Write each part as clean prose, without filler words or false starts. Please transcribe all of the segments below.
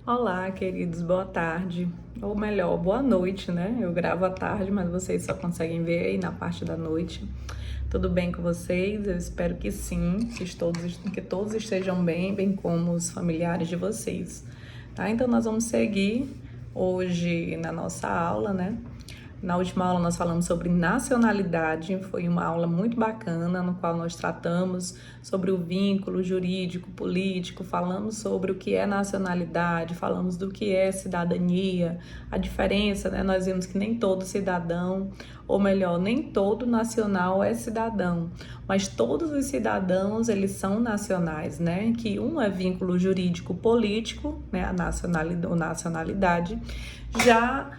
Olá, queridos, boa tarde, ou melhor, boa noite, né? Eu gravo à tarde, mas vocês só conseguem ver aí na parte da noite. Tudo bem com vocês? Eu espero que sim, que todos estejam bem, bem como os familiares de vocês, tá? Então nós vamos seguir hoje na nossa aula, né? Na última aula nós falamos sobre nacionalidade, foi uma aula muito bacana, no qual nós tratamos sobre o vínculo jurídico, político, falamos sobre o que é nacionalidade, falamos do que é cidadania, a diferença, né? Nós vimos que nem todo cidadão, ou melhor, nem todo nacional é cidadão, mas todos os cidadãos, eles são nacionais, né? Que um é vínculo jurídico político, né? A nacionalidade, já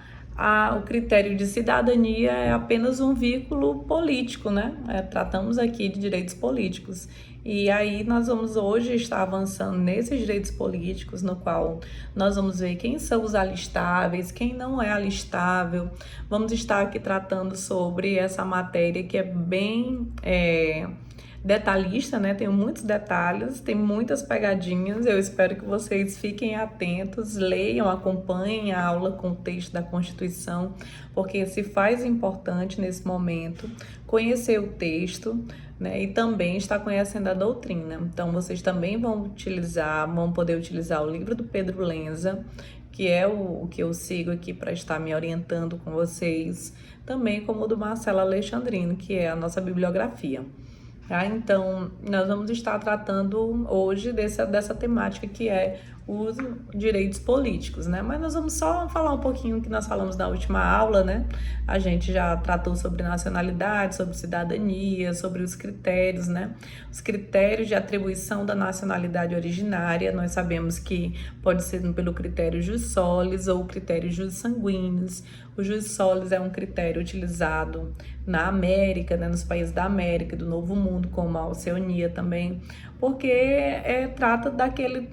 o critério de cidadania é apenas um vínculo político, né? Tratamos aqui de direitos políticos. E aí nós vamos hoje estar avançando nesses direitos políticos, no qual nós vamos ver quem são os alistáveis, quem não é alistável. Vamos estar aqui tratando sobre essa matéria que é bem detalhista, né? Tem muitos detalhes, tem muitas pegadinhas. Eu espero que vocês fiquem atentos, leiam, acompanhem a aula com o texto da Constituição, porque se faz importante nesse momento conhecer o texto, né? E também estar conhecendo a doutrina. Então, vocês também vão poder utilizar o livro do Pedro Lenza, que é o que eu sigo aqui para estar me orientando com vocês, também como o do Marcelo Alexandrino, que é a nossa bibliografia. Tá? Então, nós vamos estar tratando hoje dessa temática que é os direitos políticos, né? Mas nós vamos só falar um pouquinho que nós falamos na última aula, né? A gente já tratou sobre nacionalidade, sobre cidadania, sobre os critérios, né? Os critérios de atribuição da nacionalidade originária, nós sabemos que pode ser pelo critério jus solis ou o critério jus sanguinis. O jus solis é um critério utilizado na América, né, nos países da América, do Novo Mundo, como a Oceania também, porque trata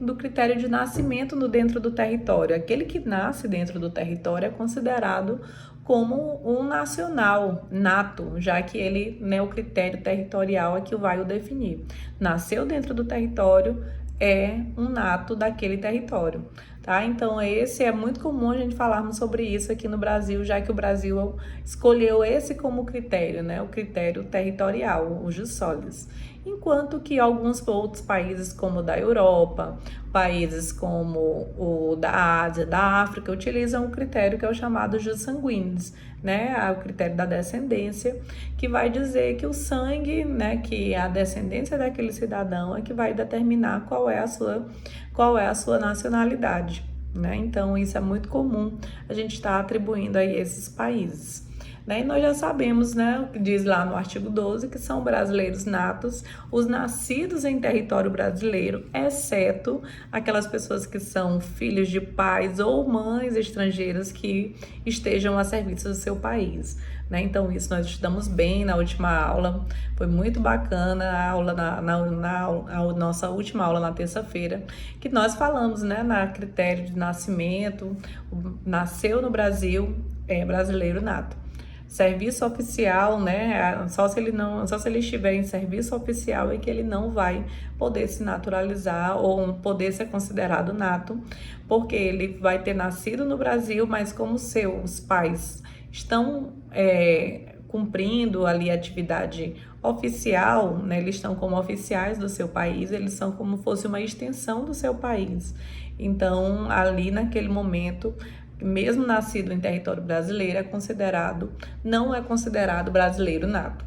do critério de nascimento dentro do território. Aquele que nasce dentro do território é considerado como um nacional nato, já que ele, né, o critério territorial é que vai o definir. Nasceu dentro do território, é um nato daquele território, tá? Então, esse é muito comum a gente falarmos sobre isso aqui no Brasil, já que o Brasil escolheu esse como critério, né? O critério territorial, o jus solis. Enquanto que alguns outros países, como o da Europa, países como o da Ásia, da África, utilizam o critério que é o chamado jus sanguinis, né? O critério da descendência, que vai dizer que o sangue, né, que a descendência daquele cidadão é que vai determinar qual é a sua nacionalidade, né? Então, isso é muito comum a gente estar atribuindo a esses países. E nós já sabemos, né, o que diz lá no artigo 12, que são brasileiros natos, os nascidos em território brasileiro, exceto aquelas pessoas que são filhos de pais ou mães estrangeiras que estejam a serviço do seu país. Então, isso nós estudamos bem na última aula, foi muito bacana a aula a nossa última aula na terça-feira, que nós falamos, né, na critério de nascimento, nasceu no Brasil, é brasileiro nato. Serviço oficial, né? Só se ele estiver em serviço oficial é que ele não vai poder se naturalizar ou poder ser considerado nato, porque ele vai ter nascido no Brasil, mas como seus pais estão cumprindo ali a atividade oficial, né? Eles estão como oficiais do seu país, eles são como fosse uma extensão do seu país. Então, ali naquele momento, mesmo nascido em território brasileiro, não é considerado brasileiro nato.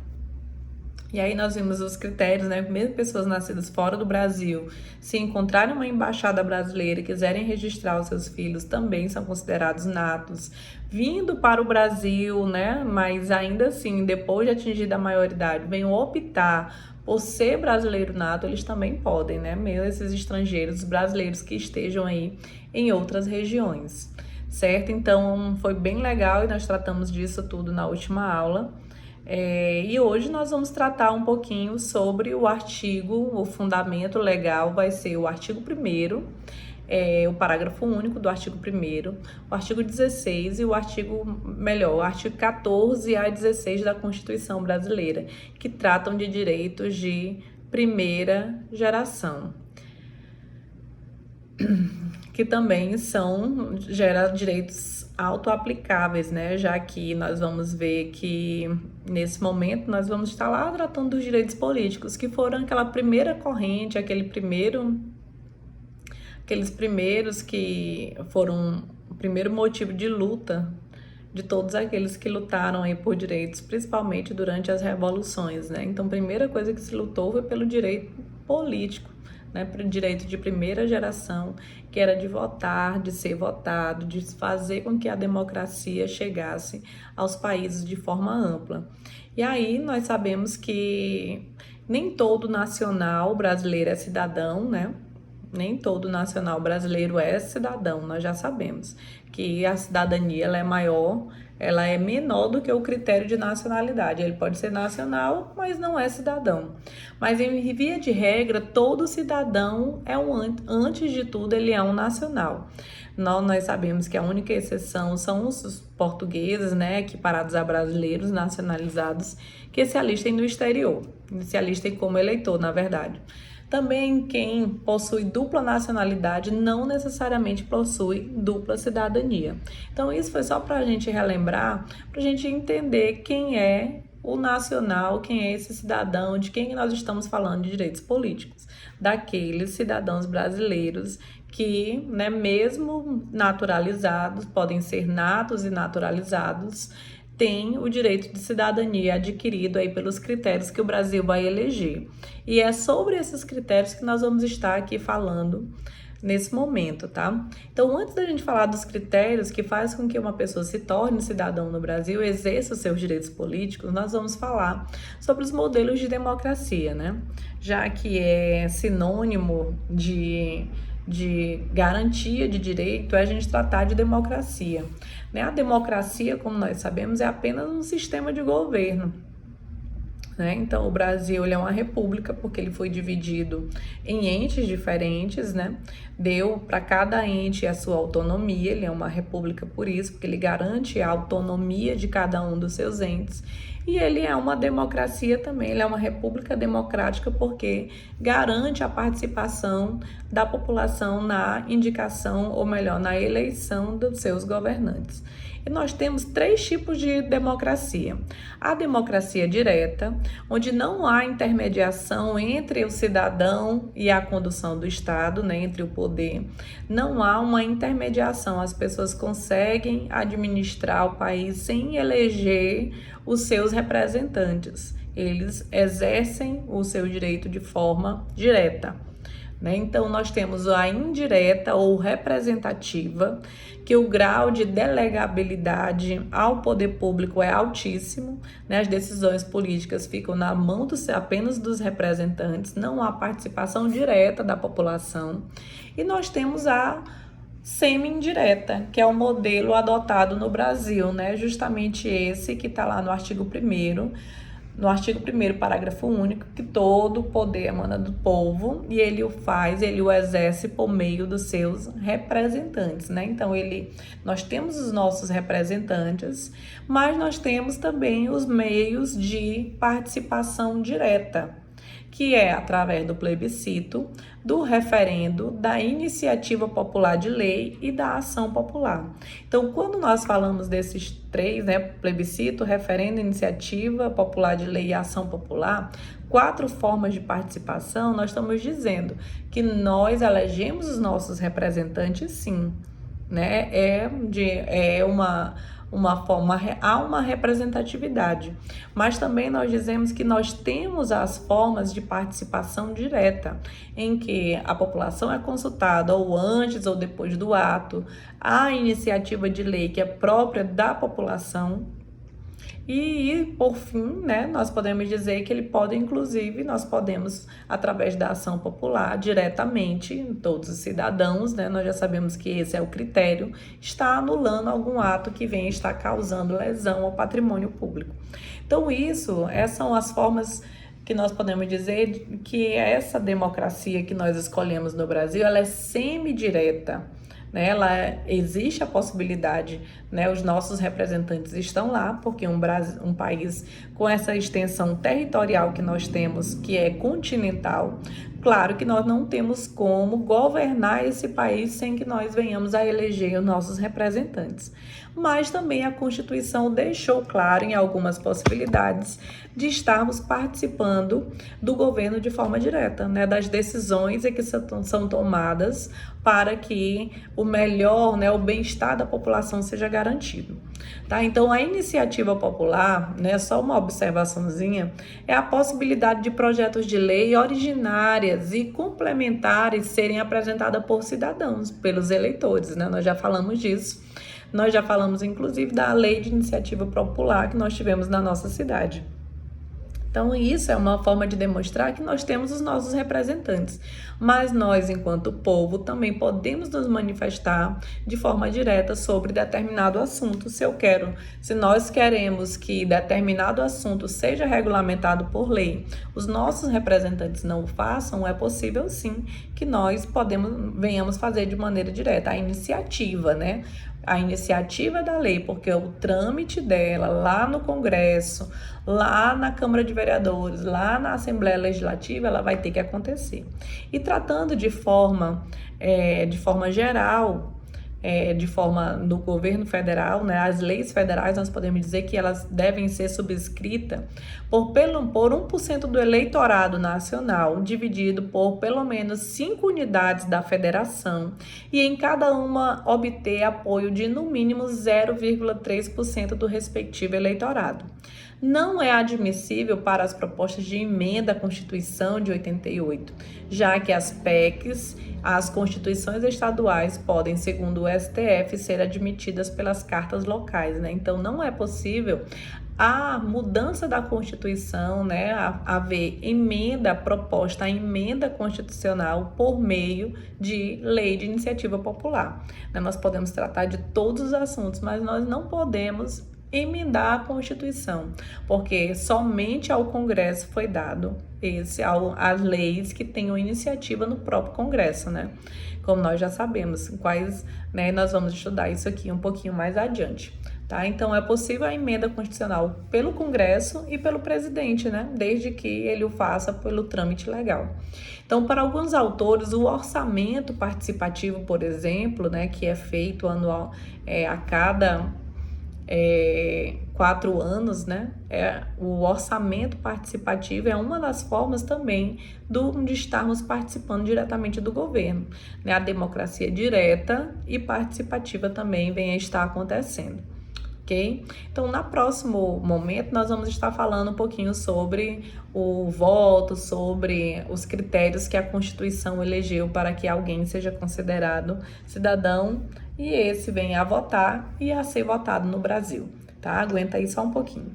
E aí nós vimos os critérios, né? Mesmo pessoas nascidas fora do Brasil, se encontrarem uma embaixada brasileira e quiserem registrar os seus filhos, também são considerados natos. Vindo para o Brasil, né? Mas ainda assim, depois de atingida a maioridade, venham optar por ser brasileiro nato, eles também podem, né? Mesmo esses estrangeiros, brasileiros que estejam aí em outras regiões. Certo? Então, foi bem legal e nós tratamos disso tudo na última aula. E hoje nós vamos tratar um pouquinho sobre o fundamento legal vai ser o artigo 1º, o parágrafo único do artigo 1º, o artigo 16 e o artigo 14 a 16 da Constituição Brasileira, que tratam de direitos de primeira geração. que também gera direitos autoaplicáveis, né? Já que nós vamos ver que nesse momento nós vamos estar lá tratando dos direitos políticos, que foram aquela primeira corrente, aqueles primeiros que foram o primeiro motivo de luta de todos aqueles que lutaram aí por direitos, principalmente durante as revoluções, né? Então, a primeira coisa que se lutou foi pelo direito político, né? Pelo direito de primeira geração, que era de votar, de ser votado, de fazer com que a democracia chegasse aos países de forma ampla. E aí nós sabemos que nem todo nacional brasileiro é cidadão, né? Nem todo nacional brasileiro é cidadão, nós já sabemos que a cidadania ela é menor do que o critério de nacionalidade. Ele pode ser nacional, mas não é cidadão. Mas em via de regra, todo cidadão antes de tudo, ele é um nacional. Nós sabemos que a única exceção são os portugueses, né, equiparados a brasileiros nacionalizados, que se alistem no exterior, se alistem como eleitor, na verdade. Também quem possui dupla nacionalidade não necessariamente possui dupla cidadania. Então isso foi só para a gente relembrar, para a gente entender quem é o nacional, quem é esse cidadão, de quem nós estamos falando de direitos políticos. Daqueles cidadãos brasileiros que, né, mesmo naturalizados, podem ser natos e naturalizados, tem o direito de cidadania adquirido aí pelos critérios que o Brasil vai eleger. E é sobre esses critérios que nós vamos estar aqui falando nesse momento, tá? Então, antes da gente falar dos critérios que faz com que uma pessoa se torne cidadão no Brasil, exerça os seus direitos políticos, nós vamos falar sobre os modelos de democracia, né? Já que é sinônimo de garantia de direito, é a gente tratar de democracia, né? A democracia, como nós sabemos, é apenas um sistema de governo, né? Então, o Brasil ele é uma república porque ele foi dividido em entes diferentes, né? Deu para cada ente a sua autonomia, ele é uma república por isso, porque ele garante a autonomia de cada um dos seus entes. E ele é uma democracia também, ele é uma república democrática porque garante a participação da população na indicação, ou melhor, na eleição dos seus governantes. E nós temos 3 tipos de democracia. A democracia direta, onde não há intermediação entre o cidadão e a condução do Estado, né, entre o poder. Não há uma intermediação, as pessoas conseguem administrar o país sem eleger os seus representantes. Eles exercem o seu direito de forma direta, né? Então, nós temos a indireta ou representativa, que o grau de delegabilidade ao poder público é altíssimo, né? As decisões políticas ficam na mão apenas dos representantes, não há participação direta da população. E nós temos a semi-indireta, que é o modelo adotado no Brasil, né? Justamente esse que está lá no artigo 1º, no artigo 1º, parágrafo único, que todo poder emana do povo e ele o exerce por meio dos seus representantes, né? Então, nós temos os nossos representantes, mas nós temos também os meios de participação direta, que é através do plebiscito, do referendo, da iniciativa popular de lei e da ação popular. Então, quando nós falamos desses 3, né, plebiscito, referendo, iniciativa popular de lei e ação popular, 4 formas de participação, nós estamos dizendo que nós elegemos os nossos representantes, sim, né? Há uma representatividade, mas também nós dizemos que nós temos as formas de participação direta, em que a população é consultada ou antes ou depois do ato, a iniciativa de lei que é própria da população. E por fim, né, nós podemos dizer que nós podemos, através da ação popular, diretamente, todos os cidadãos, né, nós já sabemos que esse é o critério, está anulando algum ato que venha estar causando lesão ao patrimônio público. Então, essas são as formas que nós podemos dizer que essa democracia que nós escolhemos no Brasil, ela é semidireta, né? Existe a possibilidade, né? Os nossos representantes estão lá, porque um país com essa extensão territorial que nós temos, que é continental, Claro que nós não temos como governar esse país sem que nós venhamos a eleger os nossos representantes. Mas também a Constituição deixou claro em algumas possibilidades de estarmos participando do governo de forma direta, né, das decisões que são tomadas para que o melhor, né, o bem-estar da população seja garantido. Tá? Então, a iniciativa popular, né, só uma observaçãozinha, é a possibilidade de projetos de lei originárias e complementares serem apresentadas por cidadãos, pelos eleitores, né? Nós já falamos disso. Nós já falamos, inclusive, da lei de iniciativa popular que nós tivemos na nossa cidade. Então, isso é uma forma de demonstrar que nós temos os nossos representantes, mas nós, enquanto povo, também podemos nos manifestar de forma direta sobre determinado assunto. Se nós queremos que determinado assunto seja regulamentado por lei, os nossos representantes não o façam, é possível sim que nós venhamos fazer de maneira direta a iniciativa, né? A iniciativa da lei, porque o trâmite dela lá no Congresso, lá na Câmara de Vereadores, lá na Assembleia Legislativa, ela vai ter que acontecer. E tratando de forma geral, de forma no governo federal, né, as leis federais, nós podemos dizer que elas devem ser subscritas por 1% do eleitorado nacional, dividido por pelo menos 5 unidades da federação, e em cada uma obter apoio de no mínimo 0,3% do respectivo eleitorado. Não é admissível para as propostas de emenda à Constituição de 88, já que as PECs, as constituições estaduais podem, segundo o STF, ser admitidas pelas cartas locais, né? Então, não é possível a mudança da Constituição, né, haver proposta a emenda constitucional por meio de lei de iniciativa popular. Nós podemos tratar de todos os assuntos, mas nós não podemos emendar a Constituição, porque somente ao Congresso foi dado as leis que tenham iniciativa no próprio Congresso, né? Como nós já sabemos, quais, né? Nós vamos estudar isso aqui um pouquinho mais adiante, tá? Então, é possível a emenda constitucional pelo Congresso e pelo presidente, né? Desde que ele o faça pelo trâmite legal. Então, para alguns autores, o orçamento participativo, por exemplo, né? Que é feito anual, a cada 4 anos, né? O orçamento participativo é uma das formas também de estarmos participando diretamente do governo, né? A democracia direta e participativa também vem a estar acontecendo, ok? Então, no próximo momento, nós vamos estar falando um pouquinho sobre o voto, sobre os critérios que a Constituição elegeu para que alguém seja considerado cidadão e esse venha a votar e a ser votado no Brasil, tá? Aguenta aí só um pouquinho.